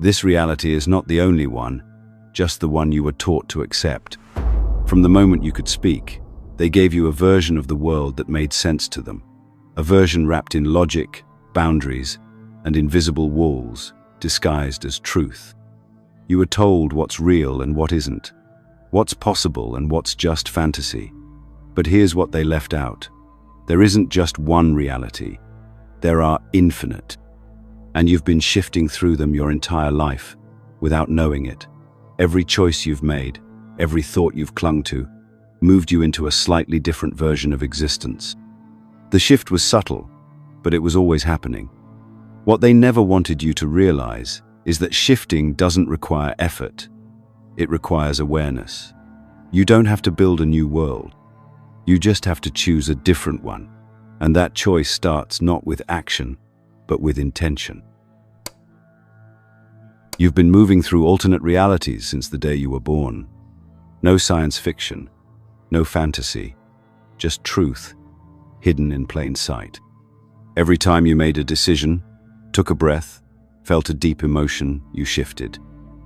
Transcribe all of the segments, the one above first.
This reality is not the only one, just the one you were taught to accept. From the moment you could speak, they gave you a version of the world that made sense to them, a version wrapped in logic, boundaries, and invisible walls, disguised as truth. You were told what's real and what isn't, what's possible and what's just fantasy. But here's what they left out. There isn't just one reality. There are infinite. And you've been shifting through them your entire life, without knowing it. Every choice you've made, every thought you've clung to, moved you into a slightly different version of existence. The shift was subtle, but it was always happening. What they never wanted you to realize is that shifting doesn't require effort. It requires awareness. You don't have to build a new world. You just have to choose a different one. And that choice starts not with action, but with intention. You've been moving through alternate realities since the day you were born. No science fiction, no fantasy, just truth, hidden in plain sight. Every time you made a decision, took a breath, felt a deep emotion, you shifted.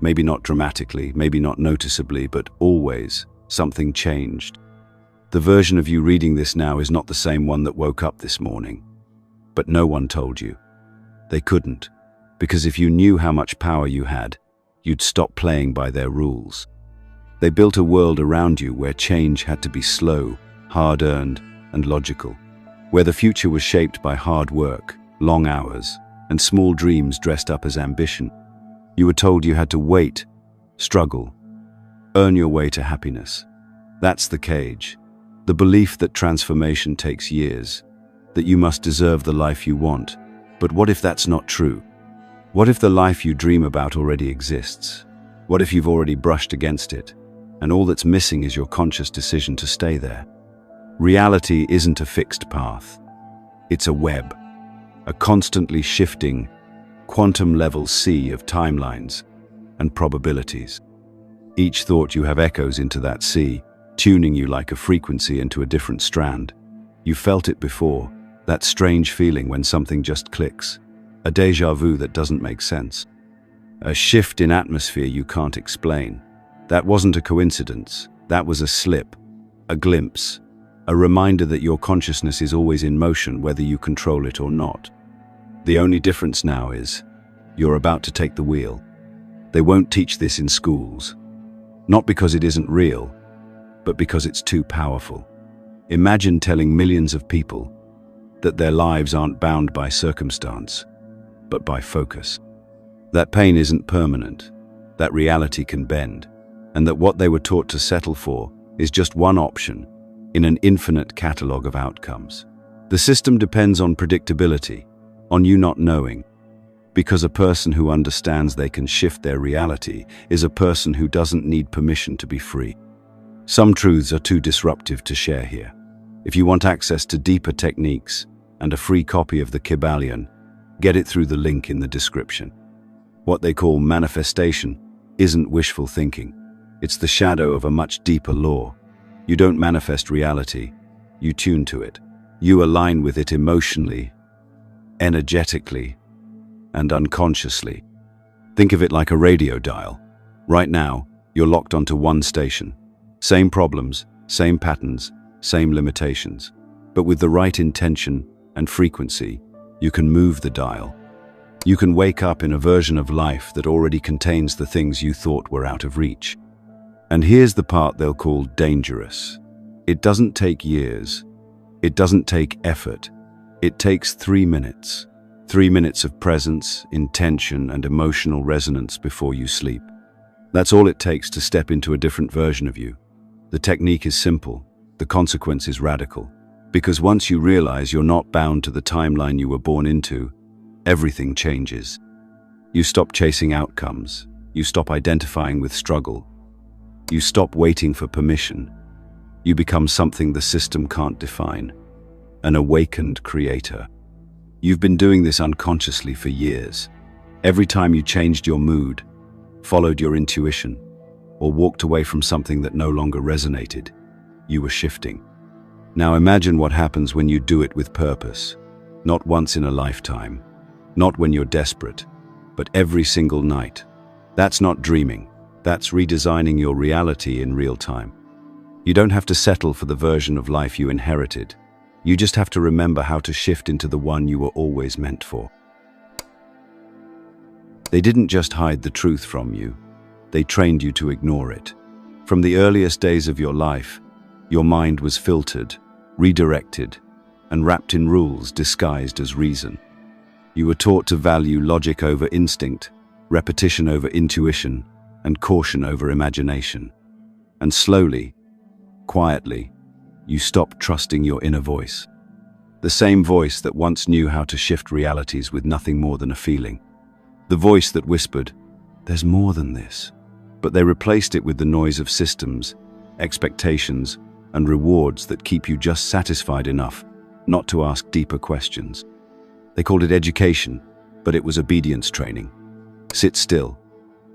Maybe not dramatically, maybe not noticeably, but always something changed. The version of you reading this now is not the same one that woke up this morning. But no one told you. They couldn't, because if you knew how much power you had, you'd stop playing by their rules. They built a world around you where change had to be slow, hard-earned, and logical, where the future was shaped by hard work, long hours, and small dreams dressed up as ambition. You were told you had to wait, struggle, earn your way to happiness. That's the cage. The belief that transformation takes years, that you must deserve the life you want. But what if that's not true? What if the life you dream about already exists? What if you've already brushed against it, and all that's missing is your conscious decision to stay there? Reality isn't a fixed path. It's a web, a constantly shifting, quantum-level sea of timelines and probabilities. Each thought you have echoes into that sea, tuning you like a frequency into a different strand. You felt it before, that strange feeling when something just clicks, a déjà vu that doesn't make sense, a shift in atmosphere you can't explain. That wasn't a coincidence, that was a slip, a glimpse, a reminder that your consciousness is always in motion whether you control it or not. The only difference now is, you're about to take the wheel. They won't teach this in schools, not because it isn't real, but because it's too powerful. Imagine telling millions of people that their lives aren't bound by circumstance, but by focus. That pain isn't permanent, that reality can bend, and that what they were taught to settle for is just one option in an infinite catalogue of outcomes. The system depends on predictability, on you not knowing, because a person who understands they can shift their reality is a person who doesn't need permission to be free. Some truths are too disruptive to share here. If you want access to deeper techniques and a free copy of the Kybalion, get it through the link in the description. What they call manifestation isn't wishful thinking. It's the shadow of a much deeper law. You don't manifest reality, you tune to it. You align with it emotionally, energetically, and unconsciously. Think of it like a radio dial. Right now, you're locked onto one station. Same problems, same patterns, same limitations. But with the right intention and frequency, you can move the dial. You can wake up in a version of life that already contains the things you thought were out of reach. And here's the part they'll call dangerous. It doesn't take years. It doesn't take effort. It takes 3 minutes. 3 minutes of presence, intention, and emotional resonance before you sleep. That's all it takes to step into a different version of you. The technique is simple. The consequence is radical. Because once you realize you're not bound to the timeline you were born into, everything changes. You stop chasing outcomes. You stop identifying with struggle. You stop waiting for permission. You become something the system can't define. An awakened creator. You've been doing this unconsciously for years. Every time you changed your mood, followed your intuition, or walked away from something that no longer resonated, you were shifting. Now imagine what happens when you do it with purpose. Not once in a lifetime. Not when you're desperate. but every single night. That's not dreaming. That's redesigning your reality in real time. You don't have to settle for the version of life you inherited. You just have to remember how to shift into the one you were always meant for. They didn't just hide the truth from you. They trained you to ignore it. From the earliest days of your life, your mind was filtered, redirected, and wrapped in rules disguised as reason. You were taught to value logic over instinct, repetition over intuition, and caution over imagination. And slowly, quietly, you stopped trusting your inner voice. The same voice that once knew how to shift realities with nothing more than a feeling. The voice that whispered, "There's more than this." But they replaced it with the noise of systems, expectations, and rewards that keep you just satisfied enough not to ask deeper questions. They called it education, but it was obedience training. Sit still.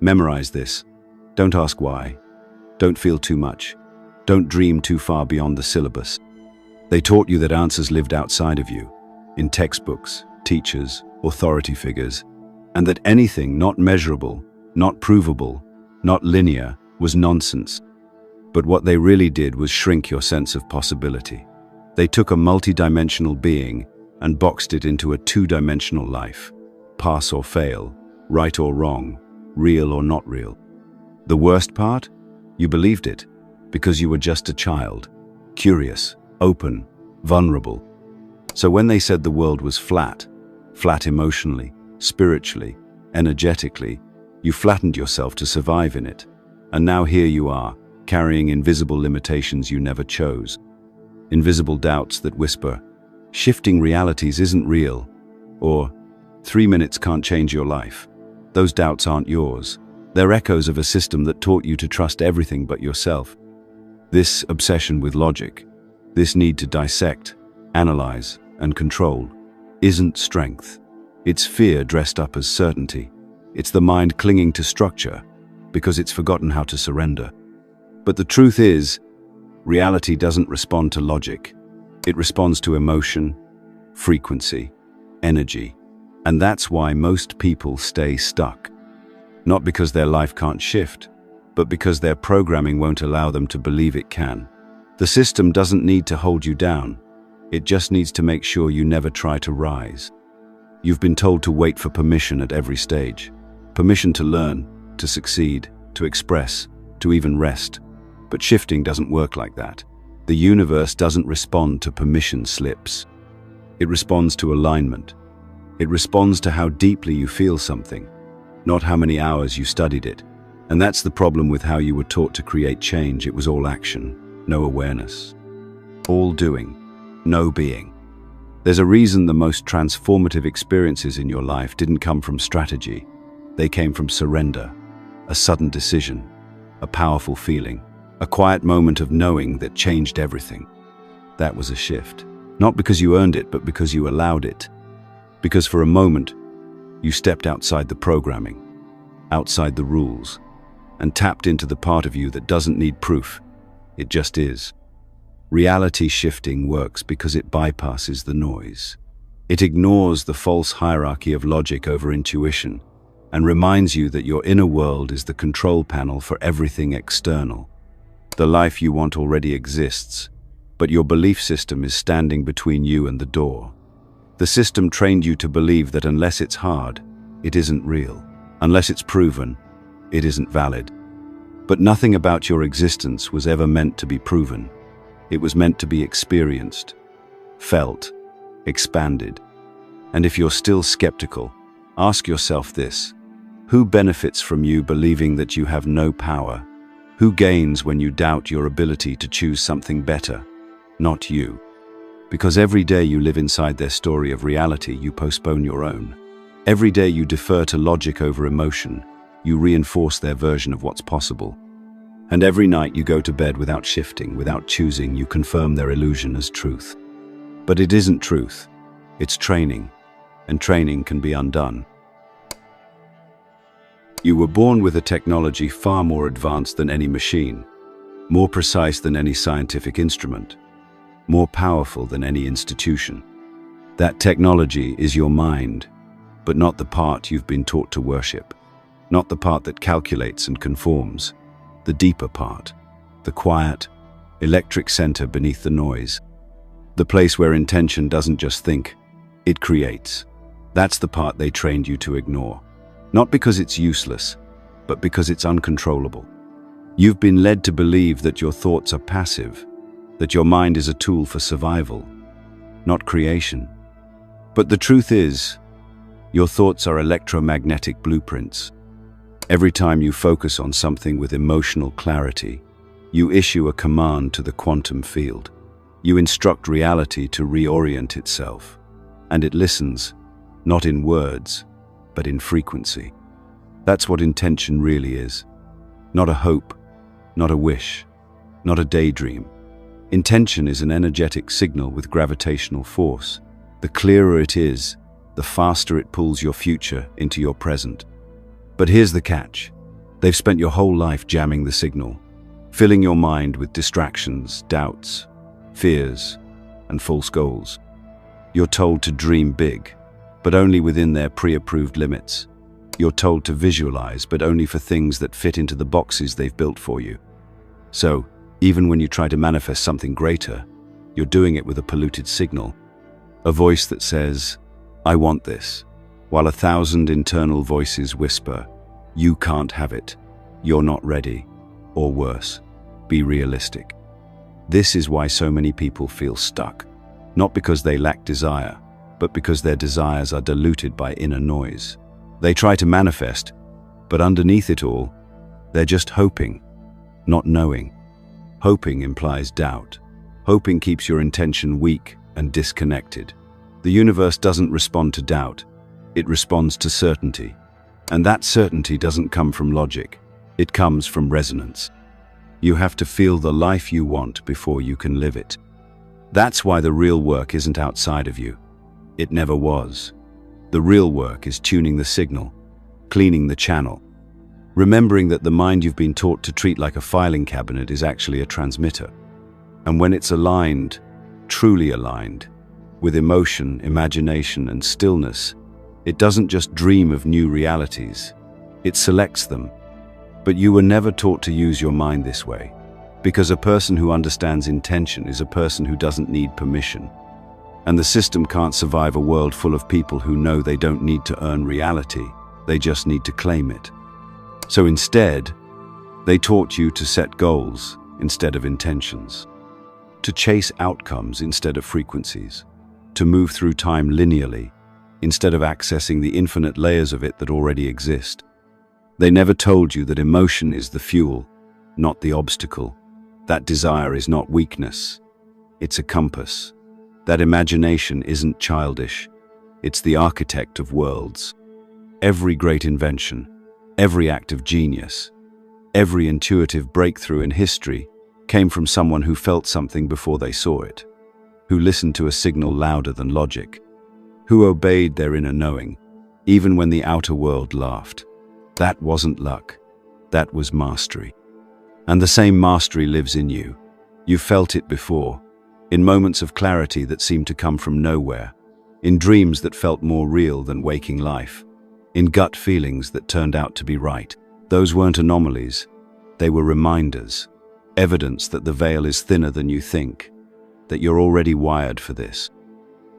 Memorize this. Don't ask why. Don't feel too much. Don't dream too far beyond the syllabus. They taught you that answers lived outside of you, in textbooks, teachers, authority figures, and that anything not measurable, not provable, not linear, was nonsense. But what they really did was shrink your sense of possibility. They took a multi-dimensional being and boxed it into a two-dimensional life. Pass or fail, right or wrong, real or not real. The worst part? You believed it, because you were just a child, curious, open, vulnerable. So when they said the world was flat emotionally, spiritually, energetically, you flattened yourself to survive in it. And now here you are, carrying invisible limitations you never chose. Invisible doubts that whisper, "Shifting realities isn't real," or "3 minutes can't change your life." Those doubts aren't yours. They're echoes of a system that taught you to trust everything but yourself. This obsession with logic, this need to dissect, analyze, and control, isn't strength. It's fear dressed up as certainty. It's the mind clinging to structure because it's forgotten how to surrender. But the truth is, reality doesn't respond to logic. It responds to emotion, frequency, energy. And that's why most people stay stuck. Not because their life can't shift, but because their programming won't allow them to believe it can. The system doesn't need to hold you down. It just needs to make sure you never try to rise. You've been told to wait for permission at every stage. Permission to learn, to succeed, to express, to even rest. But shifting doesn't work like that. The universe doesn't respond to permission slips. It responds to alignment. It responds to how deeply you feel something, not how many hours you studied it. And that's the problem with how you were taught to create change. It was all action, no awareness. All doing, no being. There's a reason the most transformative experiences in your life didn't come from strategy. They came from surrender, a sudden decision, a powerful feeling, a quiet moment of knowing that changed everything. That was a shift. Not because you earned it, but because you allowed it. Because for a moment, you stepped outside the programming, outside the rules, and tapped into the part of you that doesn't need proof. It just is. Reality shifting works because it bypasses the noise. It ignores the false hierarchy of logic over intuition and reminds you that your inner world is the control panel for everything external. The life you want already exists, but your belief system is standing between you and the door. The system trained you to believe that unless it's hard, it isn't real. Unless it's proven, it isn't valid. But nothing about your existence was ever meant to be proven. It was meant to be experienced, felt, expanded. And if you're still skeptical, ask yourself this: who benefits from you believing that you have no power? Who gains when you doubt your ability to choose something better? Not you. Because every day you live inside their story of reality, you postpone your own. Every day you defer to logic over emotion, you reinforce their version of what's possible. And every night you go to bed without shifting, without choosing, you confirm their illusion as truth. But it isn't truth. It's training, and training can be undone. You were born with a technology far more advanced than any machine, more precise than any scientific instrument, more powerful than any institution. That technology is your mind, but not the part you've been taught to worship. Not the part that calculates and conforms. The deeper part. The quiet, electric center beneath the noise. The place where intention doesn't just think, it creates. That's the part they trained you to ignore. Not because it's useless, but because it's uncontrollable. You've been led to believe that your thoughts are passive, that your mind is a tool for survival, not creation. But the truth is, your thoughts are electromagnetic blueprints. Every time you focus on something with emotional clarity, you issue a command to the quantum field. You instruct reality to reorient itself, and it listens, not in words, but in frequency. That's what intention really is. Not a hope, not a wish, not a daydream. Intention is an energetic signal with gravitational force. The clearer it is, the faster it pulls your future into your present. But here's the catch. They've spent your whole life jamming the signal, filling your mind with distractions, doubts, fears, and false goals. You're told to dream big, but only within their pre-approved limits. You're told to visualize, but only for things that fit into the boxes they've built for you. So, even when you try to manifest something greater, you're doing it with a polluted signal. A voice that says, "I want this," while 1,000 internal voices whisper, "You can't have it, you're not ready," or worse, "Be realistic." This is why so many people feel stuck, not because they lack desire, but because their desires are diluted by inner noise. They try to manifest, but underneath it all, they're just hoping, not knowing. Hoping implies doubt. Hoping keeps your intention weak and disconnected. The universe doesn't respond to doubt, it responds to certainty. And that certainty doesn't come from logic, it comes from resonance. You have to feel the life you want before you can live it. That's why the real work isn't outside of you. It never was. The real work is tuning the signal, cleaning the channel, remembering that the mind you've been taught to treat like a filing cabinet is actually a transmitter. And when it's aligned, truly aligned, with emotion, imagination, and stillness, it doesn't just dream of new realities, it selects them. But you were never taught to use your mind this way, because a person who understands intention is a person who doesn't need permission. And the system can't survive a world full of people who know they don't need to earn reality, they just need to claim it. So instead, they taught you to set goals instead of intentions, to chase outcomes instead of frequencies, to move through time linearly instead of accessing the infinite layers of it that already exist. They never told you that emotion is the fuel, not the obstacle. That desire is not weakness, it's a compass. That imagination isn't childish, it's the architect of worlds. Every great invention, every act of genius, every intuitive breakthrough in history came from someone who felt something before they saw it, who listened to a signal louder than logic, who obeyed their inner knowing, even when the outer world laughed. That wasn't luck, that was mastery. And the same mastery lives in you. You felt it before, in moments of clarity that seemed to come from nowhere, in dreams that felt more real than waking life, in gut feelings that turned out to be right. Those weren't anomalies, they were reminders, evidence that the veil is thinner than you think, that you're already wired for this,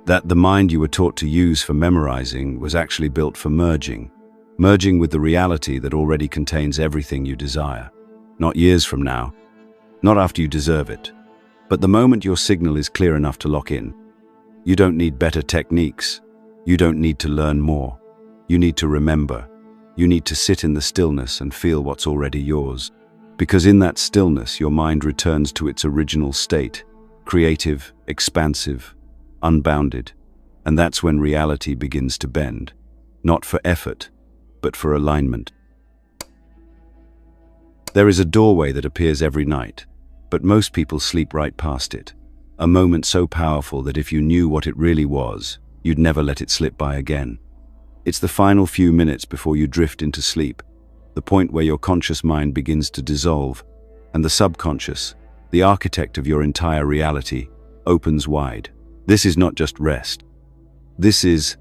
that the mind you were taught to use for memorizing was actually built for merging with the reality that already contains everything you desire. Not years from now, not after you deserve it, but the moment your signal is clear enough to lock in. You don't need better techniques. You don't need to learn more. You need to remember. You need to sit in the stillness and feel what's already yours. Because in that stillness, your mind returns to its original state, creative, expansive, unbounded. And that's when reality begins to bend, not for effort, but for alignment. There is a doorway that appears every night, but most people sleep right past it. A moment so powerful that if you knew what it really was, you'd never let it slip by again. It's the final few minutes before you drift into sleep, the point where your conscious mind begins to dissolve, and the subconscious, the architect of your entire reality, opens wide. This is not just rest. This is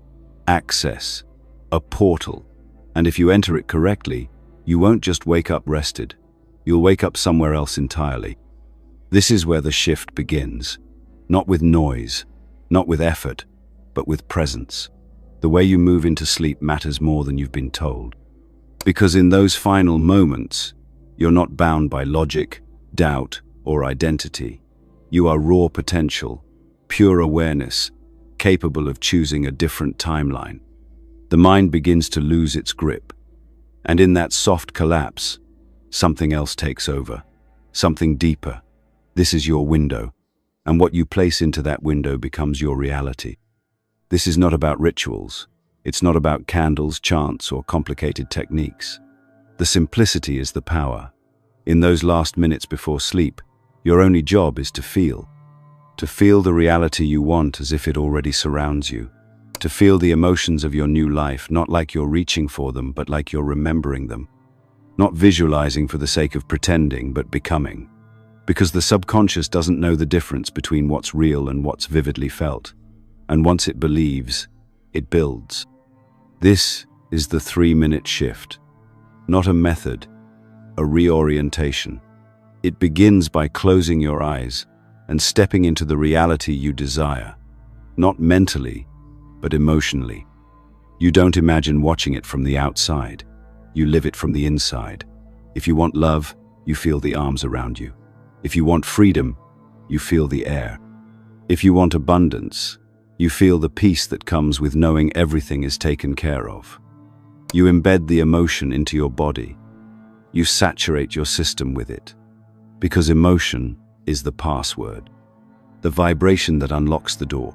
access. a portal. And if you enter it correctly, you won't just wake up rested. You'll wake up somewhere else entirely. This is where the shift begins. Not with noise, not with effort, but with presence. The way you move into sleep matters more than you've been told. Because in those final moments, you're not bound by logic, doubt, or identity. You are raw potential, pure awareness, capable of choosing a different timeline. The mind begins to lose its grip. And in that soft collapse, something else takes over, something deeper. This is your window, and what you place into that window becomes your reality. This is not about rituals. It's not about candles, chants, or complicated techniques. The simplicity is the power. In those last minutes before sleep, your only job is to feel. To feel the reality you want as if it already surrounds you. To feel the emotions of your new life, not like you're reaching for them, but like you're remembering them. Not visualizing for the sake of pretending, but becoming. Because the subconscious doesn't know the difference between what's real and what's vividly felt. And once it believes, it builds. This is the 3-minute shift. Not a method, a reorientation. It begins by closing your eyes and stepping into the reality you desire. Not mentally, but emotionally. You don't imagine watching it from the outside. You live it from the inside. If you want love, you feel the arms around you. If you want freedom, you feel the air. If you want abundance, you feel the peace that comes with knowing everything is taken care of. You embed the emotion into your body. You saturate your system with it. Because emotion is the password, the vibration that unlocks the door.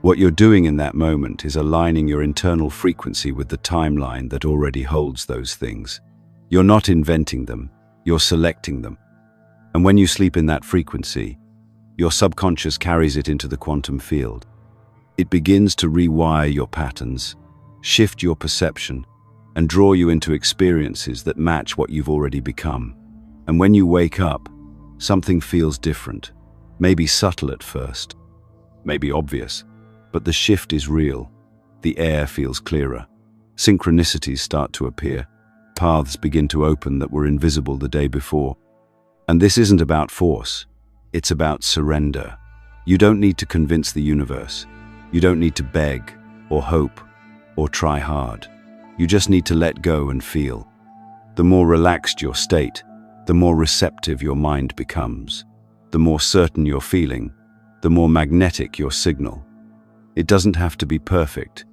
What you're doing in that moment is aligning your internal frequency with the timeline that already holds those things. You're not inventing them, you're selecting them. And when you sleep in that frequency, your subconscious carries it into the quantum field. It begins to rewire your patterns, shift your perception, and draw you into experiences that match what you've already become. And when you wake up, something feels different, maybe subtle at first, maybe obvious, but the shift is real. The air feels clearer. Synchronicities start to appear. Paths begin to open that were invisible the day before. And this isn't about force. It's about surrender. You don't need to convince the universe. You don't need to beg, or hope, or try hard. You just need to let go and feel. The more relaxed your state, the more receptive your mind becomes. The more certain you're feeling, the more magnetic your signal. It doesn't have to be perfect.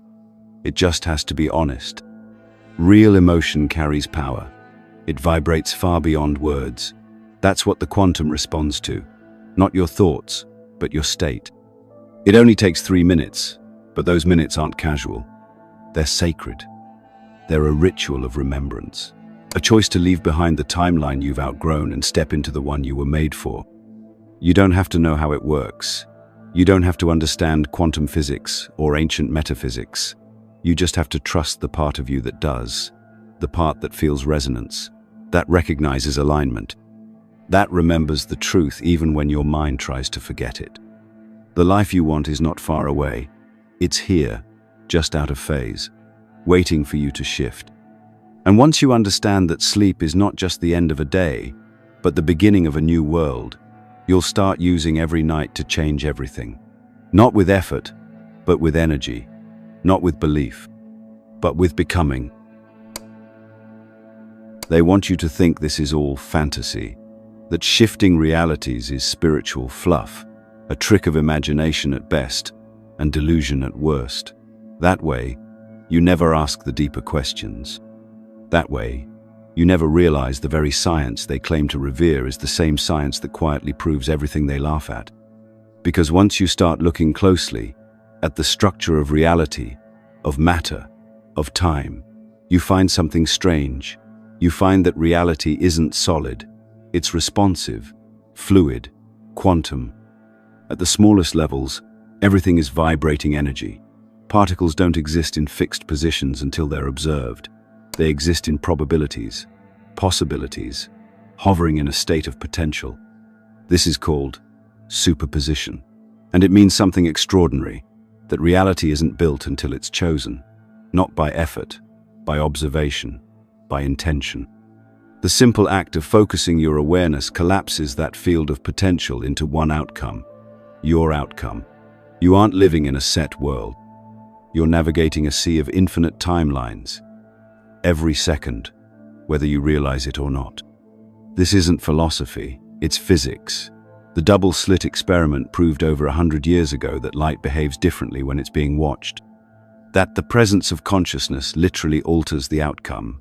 It just has to be honest. Real emotion carries power. It vibrates far beyond words. That's what the quantum responds to. Not your thoughts, but your state. It only takes 3 minutes, but those minutes aren't casual. They're sacred. They're a ritual of remembrance. A choice to leave behind the timeline you've outgrown and step into the one you were made for. You don't have to know how it works. You don't have to understand quantum physics or ancient metaphysics. You just have to trust the part of you that does, the part that feels resonance, that recognizes alignment, that remembers the truth even when your mind tries to forget it. The life you want is not far away. It's here, just out of phase, waiting for you to shift. And once you understand that sleep is not just the end of a day, but the beginning of a new world, you'll start using every night to change everything. Not with effort, but with energy. Not with belief, but with becoming. They want you to think this is all fantasy, that shifting realities is spiritual fluff, a trick of imagination at best and delusion at worst. That way, you never ask the deeper questions. That way, you never realize the very science they claim to revere is the same science that quietly proves everything they laugh at. Because once you start looking closely at the structure of reality, of matter, of time, you find something strange. You find that reality isn't solid. It's responsive, fluid, quantum. At the smallest levels, everything is vibrating energy. Particles don't exist in fixed positions until they're observed. They exist in probabilities, possibilities, hovering in a state of potential. This is called superposition. And it means something extraordinary, that reality isn't built until it's chosen. not by effort, by observation, by intention. The simple act of focusing your awareness collapses that field of potential into one outcome, your outcome. You aren't living in a set world. You're navigating a sea of infinite timelines, every second, whether you realize it or not. This isn't philosophy, it's physics. The double-slit experiment proved over 100 years ago that light behaves differently when it's being watched. That the presence of consciousness literally alters the outcome.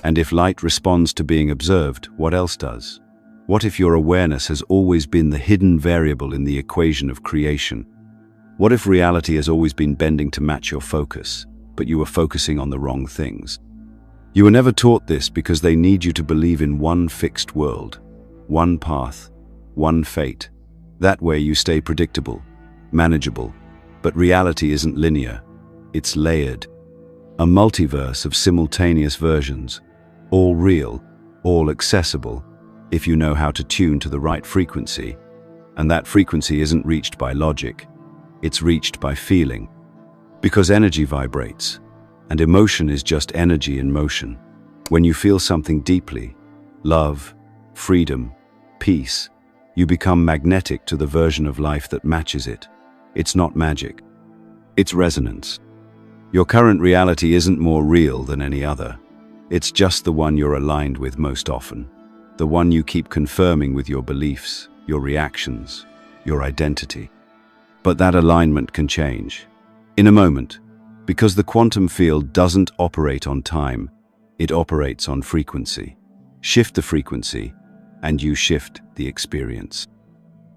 And if light responds to being observed, what else does? What if your awareness has always been the hidden variable in the equation of creation? What if reality has always been bending to match your focus, but you were focusing on the wrong things? You were never taught this because they need you to believe in one fixed world, one path, one fate. That way you stay predictable, manageable. But reality isn't linear, it's layered. A multiverse of simultaneous versions, all real, all accessible, if you know how to tune to the right frequency. And that frequency isn't reached by logic, it's reached by feeling. Because energy vibrates, and emotion is just energy in motion. When you feel something deeply, love, freedom, peace, you become magnetic to the version of life that matches it. It's not magic, it's resonance. Your current reality isn't more real than any other. It's just the one you're aligned with most often. The one you keep confirming with your beliefs, your reactions, your identity. But that alignment can change. In a moment, because the quantum field doesn't operate on time, it operates on frequency. Shift the frequency, and you shift the experience.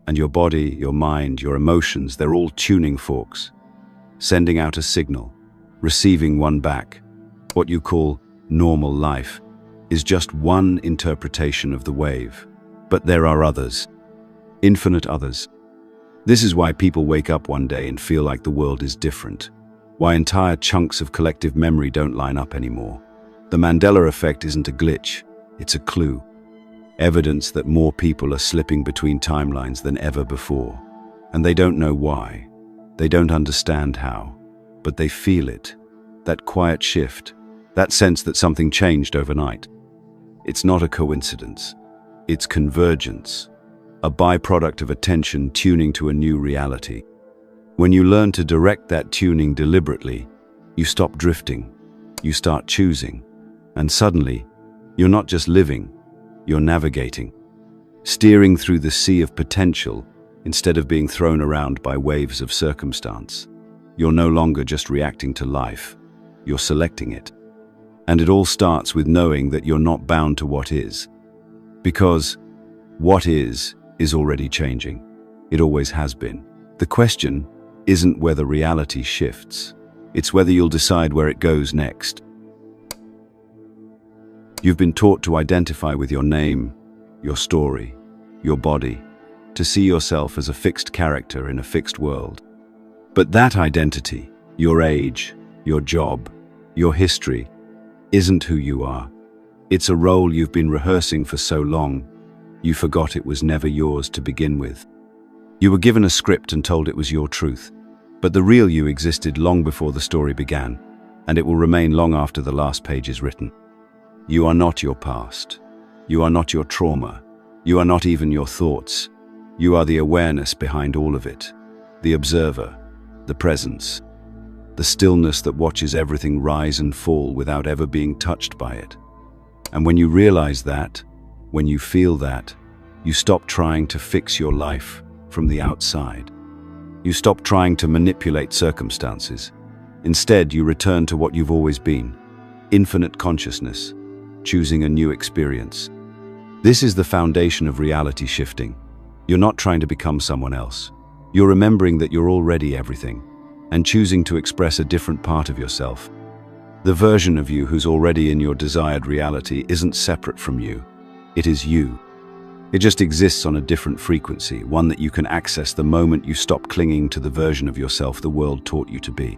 And your body, your mind, your emotions, they're all tuning forks, sending out a signal, receiving one back. What you call normal life is just one interpretation of the wave. But there are others, infinite others. This is why people wake up one day and feel like the world is different. Why entire chunks of collective memory don't line up anymore. The Mandela effect isn't a glitch, it's a clue. Evidence that more people are slipping between timelines than ever before. And they don't know why. They don't understand how. But they feel it. That quiet shift. That sense that something changed overnight. It's not a coincidence. It's convergence. A byproduct of attention tuning to a new reality. When you learn to direct that tuning deliberately, you stop drifting. You start choosing. And suddenly, you're not just living, you're navigating. Steering through the sea of potential instead of being thrown around by waves of circumstance. You're no longer just reacting to life, you're selecting it. And it all starts with knowing that you're not bound to what is. Because what is already changing. It always has been. The question isn't whether reality shifts, it's whether you'll decide where it goes next. You've been taught to identify with your name, your story, your body, to see yourself as a fixed character in a fixed world. But that identity, your age, your job, your history, isn't who you are. It's a role you've been rehearsing for so long, you forgot it was never yours to begin with. You were given a script and told it was your truth. But the real you existed long before the story began, and it will remain long after the last page is written. You are not your past. You are not your trauma. You are not even your thoughts. You are the awareness behind all of it. The observer, the presence, the stillness that watches everything rise and fall without ever being touched by it. And when you realize that, when you feel that, you stop trying to fix your life from the outside. You stop trying to manipulate circumstances. Instead, you return to what you've always been, infinite consciousness, choosing a new experience. This is the foundation of reality shifting. You're not trying to become someone else. You're remembering that you're already everything, and choosing to express a different part of yourself. The version of you who's already in your desired reality isn't separate from you. It is you. It just exists on a different frequency, one that you can access the moment you stop clinging to the version of yourself the world taught you to be.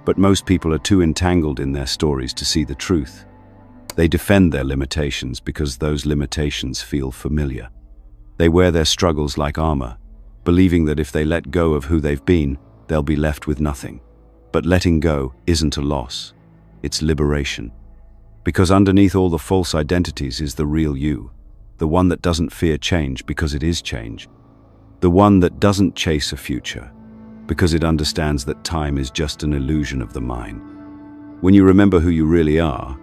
But most people are too entangled in their stories to see the truth. They defend their limitations because those limitations feel familiar. They wear their struggles like armor, believing that if they let go of who they've been, they'll be left with nothing. But letting go isn't a loss. it's liberation. Because underneath all the false identities is the real you, the one that doesn't fear change because it is change, the one that doesn't chase a future because it understands that time is just an illusion of the mind. When you remember who you really are,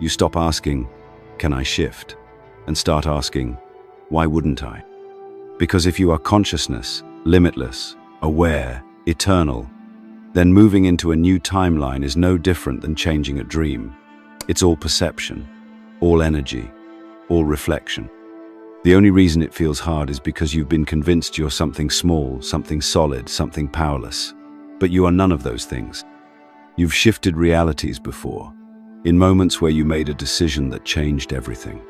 you stop asking, "Can I shift?" and start asking, "Why wouldn't I?" Because if you are consciousness, limitless, aware, eternal, then moving into a new timeline is no different than changing a dream. It's all perception, all energy, all reflection. The only reason it feels hard is because you've been convinced you're something small, something solid, something powerless. But you are none of those things. You've shifted realities before, in moments where you made a decision that changed everything,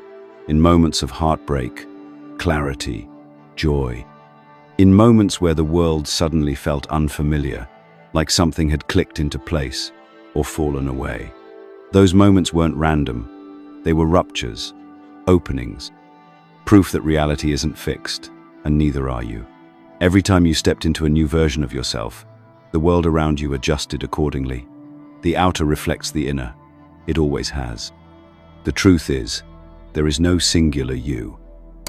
in moments of heartbreak, clarity, joy, in moments where the world suddenly felt unfamiliar, like something had clicked into place or fallen away. Those moments weren't random. They were ruptures, openings, proof that reality isn't fixed, and neither are you. Every time you stepped into a new version of yourself, the world around you adjusted accordingly. The outer reflects the inner. It always has. The truth is, there is no singular you.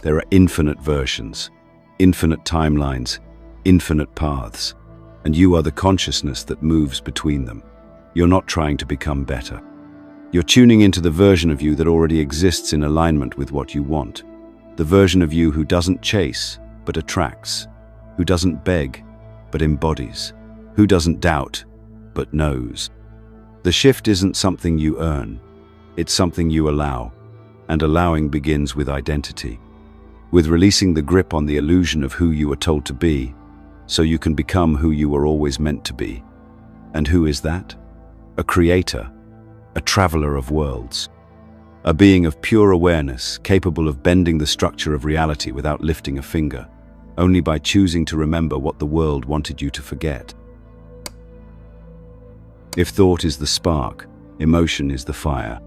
There are infinite versions, infinite timelines, infinite paths, and you are the consciousness that moves between them. You're not trying to become better. You're tuning into the version of you that already exists in alignment with what you want. The version of you who doesn't chase, but attracts, who doesn't beg, but embodies, who doesn't doubt, but knows. The shift isn't something you earn, it's something you allow, and allowing begins with identity, with releasing the grip on the illusion of who you were told to be, so you can become who you were always meant to be. And who is that? A creator, a traveler of worlds. A being of pure awareness, capable of bending the structure of reality without lifting a finger, only by choosing to remember what the world wanted you to forget. If thought is the spark, emotion is the fire.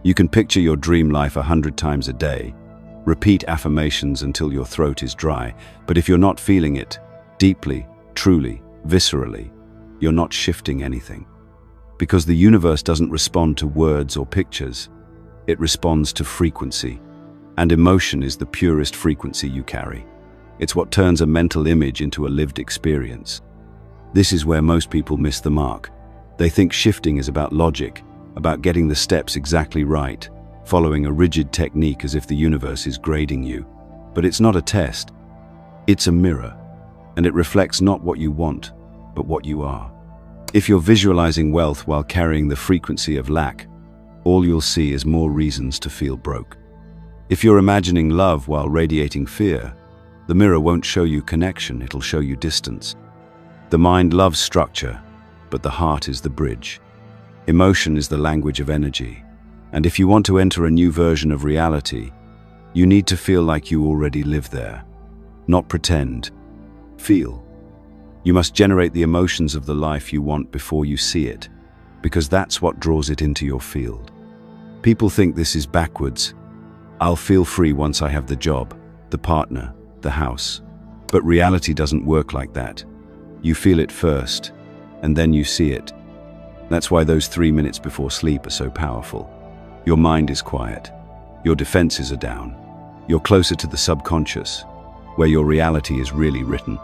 You can picture your dream life 100 times a day, repeat affirmations until your throat is dry, but if you're not feeling it, deeply, truly, viscerally, you're not shifting anything. Because the universe doesn't respond to words or pictures. It responds to frequency, and emotion is the purest frequency you carry. It's what turns a mental image into a lived experience. This is where most people miss the mark. They think shifting is about logic, about getting the steps exactly right, following a rigid technique as if the universe is grading you. But it's not a test. It's a mirror, and it reflects not what you want, but what you are. If you're visualizing wealth while carrying the frequency of lack, all you'll see is more reasons to feel broke. If you're imagining love while radiating fear, the mirror won't show you connection, it'll show you distance. The mind loves structure, but the heart is the bridge. Emotion is the language of energy, and if you want to enter a new version of reality, you need to feel like you already live there. Not pretend. Feel. You must generate the emotions of the life you want before you see it, because that's what draws it into your field. People think this is backwards. I'll feel free once I have the job, the partner, the house. But reality doesn't work like that. You feel it first, and then you see it. That's why those 3 minutes before sleep are so powerful. Your mind is quiet. Your defenses are down. You're closer to the subconscious, where your reality is really written.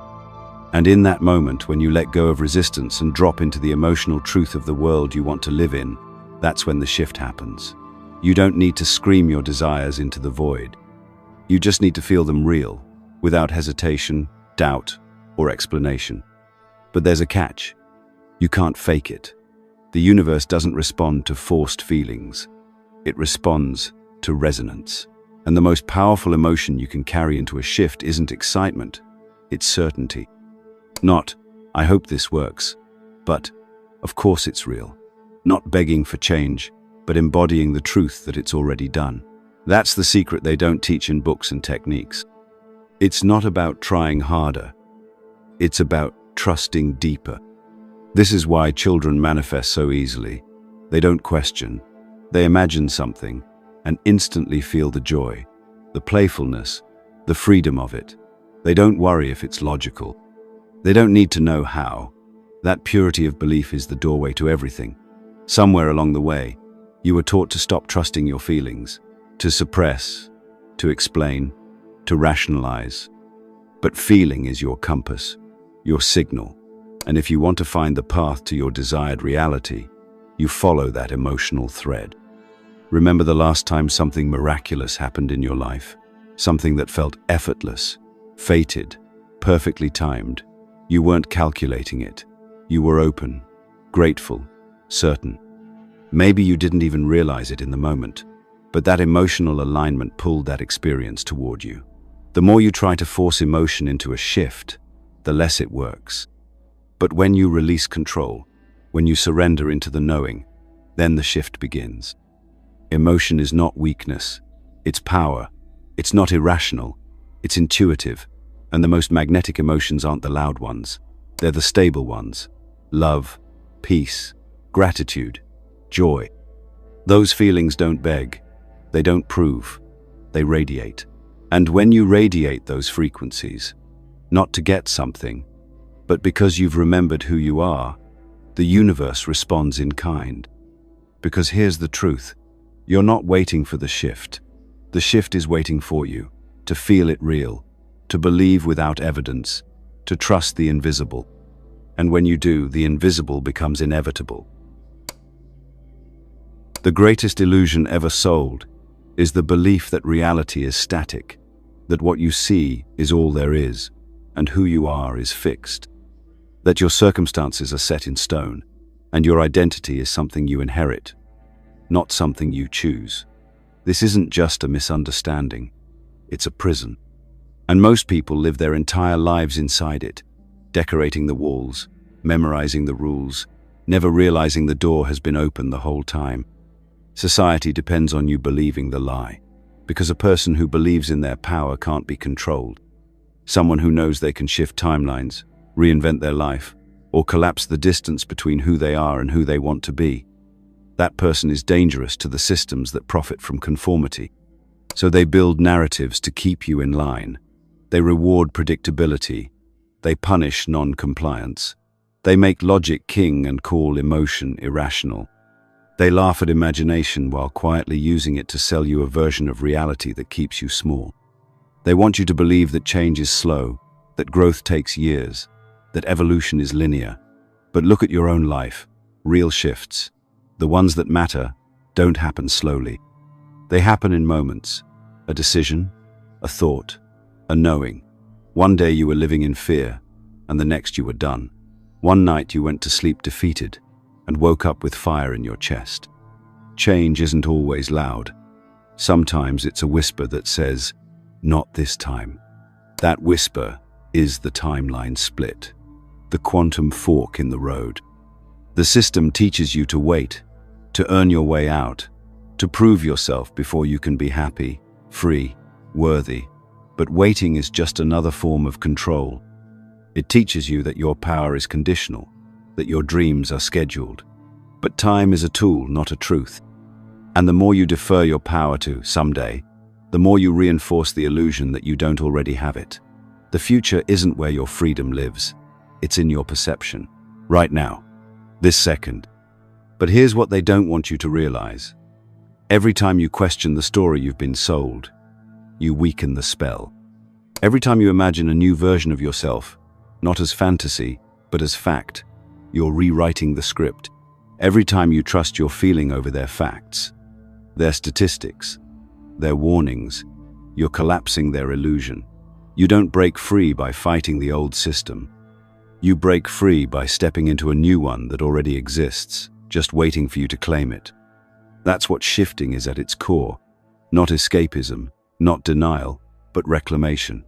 And in that moment, when you let go of resistance and drop into the emotional truth of the world you want to live in, that's when the shift happens. You don't need to scream your desires into the void. You just need to feel them real, without hesitation, doubt, or explanation. But there's a catch. You can't fake it. The universe doesn't respond to forced feelings. It responds to resonance. And the most powerful emotion you can carry into a shift isn't excitement, it's certainty. Not, I hope this works, but, of course it's real. Not begging for change, but embodying the truth that it's already done. That's the secret they don't teach in books and techniques. It's not about trying harder. It's about trusting deeper. This is why children manifest so easily. They don't question. They imagine something and instantly feel the joy, the playfulness, the freedom of it. They don't worry if it's logical. They don't need to know how. That purity of belief is the doorway to everything. Somewhere along the way, you were taught to stop trusting your feelings, to suppress, to explain, to rationalize. But feeling is your compass, your signal, and if you want to find the path to your desired reality, you follow that emotional thread. Remember the last time something miraculous happened in your life, something that felt effortless, fated, perfectly timed. You weren't calculating it. You were open, grateful, certain. Maybe you didn't even realize it in the moment, but that emotional alignment pulled that experience toward you. The more you try to force emotion into a shift, the less it works. But when you release control, when you surrender into the knowing, then the shift begins. Emotion is not weakness, it's power. It's not irrational, it's intuitive. And the most magnetic emotions aren't the loud ones. They're the stable ones. Love, peace, gratitude, joy. Those feelings don't beg, they don't prove, they radiate. And when you radiate those frequencies, not to get something, but because you've remembered who you are, the universe responds in kind. Because here's the truth, you're not waiting for the shift. The shift is waiting for you, to feel it real, to believe without evidence, to trust the invisible. And when you do, the invisible becomes inevitable. The greatest illusion ever sold is the belief that reality is static, that what you see is all there is, and who you are is fixed. That your circumstances are set in stone, and your identity is something you inherit, not something you choose. This isn't just a misunderstanding, it's a prison. And most people live their entire lives inside it, decorating the walls, memorizing the rules, never realizing the door has been open the whole time. Society depends on you believing the lie, because a person who believes in their power can't be controlled. Someone who knows they can shift timelines, reinvent their life, or collapse the distance between who they are and who they want to be. That person is dangerous to the systems that profit from conformity. So they build narratives to keep you in line. They reward predictability. They punish non-compliance. They make logic king and call emotion irrational. They laugh at imagination while quietly using it to sell you a version of reality that keeps you small. They want you to believe that change is slow, that growth takes years, that evolution is linear. But look at your own life. Real shifts, the ones that matter, don't happen slowly. They happen in moments. A decision, a thought, a knowing. One day you were living in fear, and the next you were done. One night you went to sleep defeated, and woke up with fire in your chest. Change isn't always loud. Sometimes it's a whisper that says, "Not this time." That whisper is the timeline split, the quantum fork in the road. The system teaches you to wait, to earn your way out, to prove yourself before you can be happy, free, worthy. But waiting is just another form of control. It teaches you that your power is conditional, that your dreams are scheduled. But time is a tool, not a truth. And the more you defer your power to someday, the more you reinforce the illusion that you don't already have it. The future isn't where your freedom lives. It's in your perception, right now, this second. But here's what they don't want you to realize. Every time you question the story you've been sold, you weaken the spell. Every time you imagine a new version of yourself, not as fantasy, but as fact, you're rewriting the script. Every time you trust your feeling over their facts, their statistics, their warnings, you're collapsing their illusion. You don't break free by fighting the old system. You break free by stepping into a new one that already exists, just waiting for you to claim it. That's what shifting is at its core. Not escapism, not denial, but reclamation.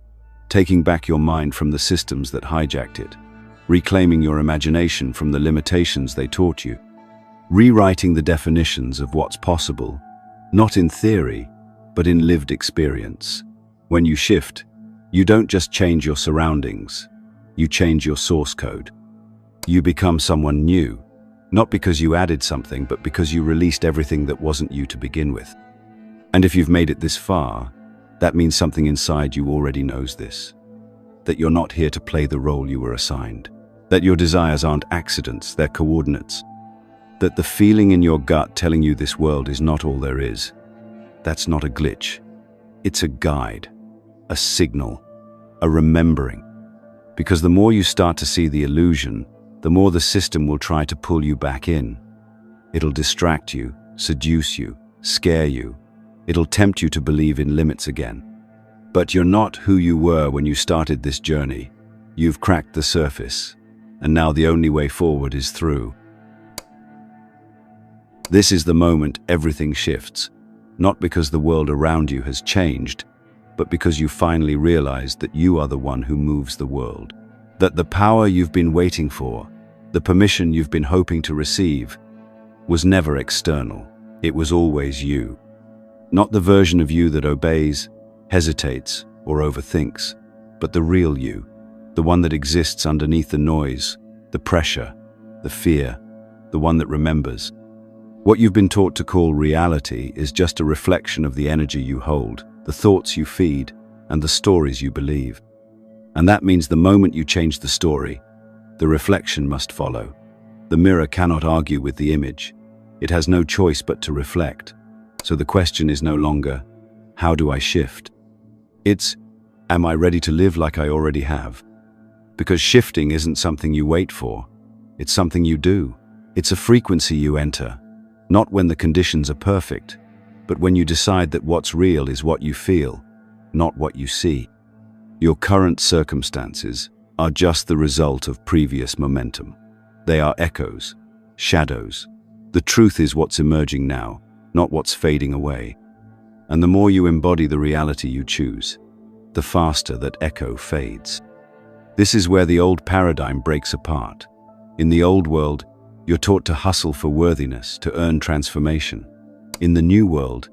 Taking back your mind from the systems that hijacked it. Reclaiming your imagination from the limitations they taught you. Rewriting the definitions of what's possible, not in theory, but in lived experience. When you shift, you don't just change your surroundings, you change your source code. You become someone new, not because you added something, but because you released everything that wasn't you to begin with. And if you've made it this far, that means something inside you already knows this. That you're not here to play the role you were assigned. That your desires aren't accidents, they're coordinates. That the feeling in your gut telling you this world is not all there is, that's not a glitch. It's a guide, a signal, a remembering. Because the more you start to see the illusion, the more the system will try to pull you back in. It'll distract you, seduce you, scare you. It'll tempt you to believe in limits again. But you're not who you were when you started this journey. You've cracked the surface, and now the only way forward is through. This is the moment everything shifts, not because the world around you has changed, but because you finally realize that you are the one who moves the world. That the power you've been waiting for, the permission you've been hoping to receive, was never external. It was always you. Not the version of you that obeys, hesitates, or overthinks, but the real you, the one that exists underneath the noise, the pressure, the fear, the one that remembers. What you've been taught to call reality is just a reflection of the energy you hold, the thoughts you feed, and the stories you believe. And that means the moment you change the story, the reflection must follow. The mirror cannot argue with the image. It has no choice but to reflect. So the question is no longer, how do I shift? It's, am I ready to live like I already have? Because shifting isn't something you wait for. It's something you do. It's a frequency you enter, not when the conditions are perfect, but when you decide that what's real is what you feel, not what you see. Your current circumstances are just the result of previous momentum. They are echoes, shadows. The truth is what's emerging now, not what's fading away. And the more you embody the reality you choose, the faster that echo fades. This is where the old paradigm breaks apart. In the old world, you're taught to hustle for worthiness, to earn transformation. In the new world,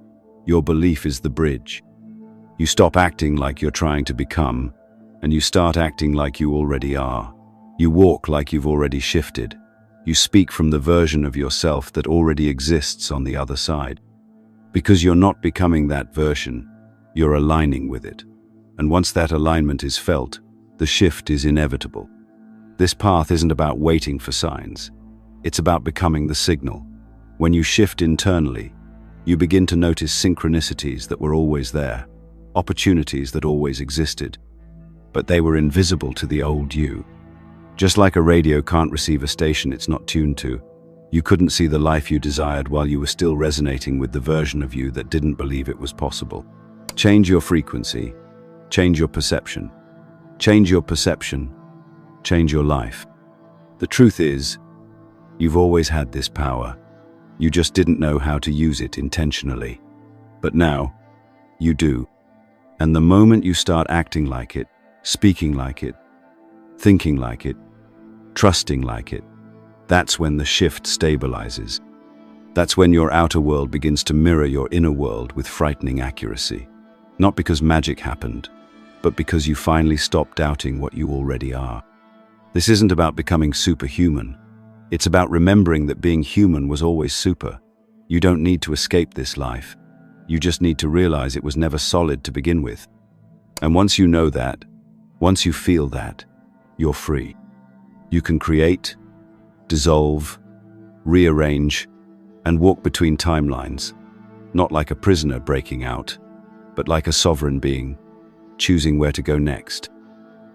your belief is the bridge. You stop acting like you're trying to become, and you start acting like you already are. You walk like you've already shifted. You speak from the version of yourself that already exists on the other side. Because you're not becoming that version, you're aligning with it. And once that alignment is felt, the shift is inevitable. This path isn't about waiting for signs. It's about becoming the signal. When you shift internally, you begin to notice synchronicities that were always there, opportunities that always existed, but they were invisible to the old you. Just like a radio can't receive a station it's not tuned to, you couldn't see the life you desired while you were still resonating with the version of you that didn't believe it was possible. Change your frequency, change your perception. Change your perception, change your life. The truth is, you've always had this power. You just didn't know how to use it intentionally. But now, you do. And the moment you start acting like it, speaking like it, thinking like it, trusting like it, that's when the shift stabilizes. That's when your outer world begins to mirror your inner world with frightening accuracy. Not because magic happened, but because you finally stopped doubting what you already are. This isn't about becoming superhuman. It's about remembering that being human was always super. You don't need to escape this life. You just need to realize it was never solid to begin with. And once you know that, once you feel that, you're free. You can create, dissolve, rearrange, and walk between timelines, not like a prisoner breaking out, but like a sovereign being, choosing where to go next.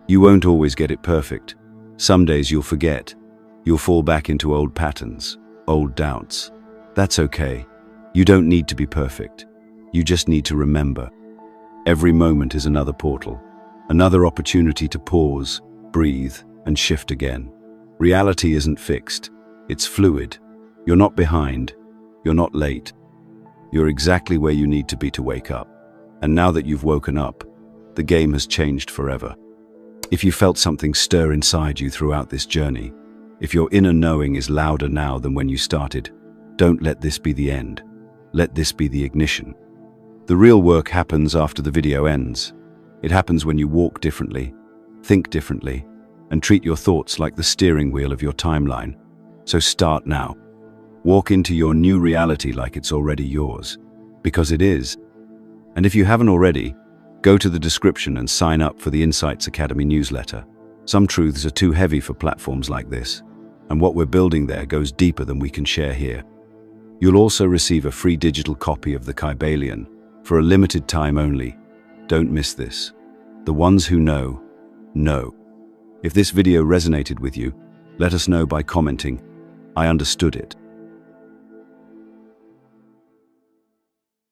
You won't always get it perfect. Some days you'll forget. You'll fall back into old patterns, old doubts. That's okay. You don't need to be perfect. You just need to remember. Every moment is another portal, another opportunity to pause, breathe, and shift again. Reality isn't fixed. It's fluid. You're not behind. You're not late. You're exactly where you need to be to wake up. And now that you've woken up, the game has changed forever. If you felt something stir inside you throughout this journey, if your inner knowing is louder now than when you started, don't let this be the end. Let this be the ignition. The real work happens after the video ends. It happens when you walk differently, think differently, and treat your thoughts like the steering wheel of your timeline. So start now. Walk into your new reality like it's already yours, because it is. And if you haven't already, go to the description and sign up for the Insights Academy newsletter. Some truths are too heavy for platforms like this. and what we're building there goes deeper than we can share here. You'll also receive a free digital copy of the Kybalion, for a limited time only. Don't miss this. The ones who know, know. If this video resonated with you, let us know by commenting, "I understood it."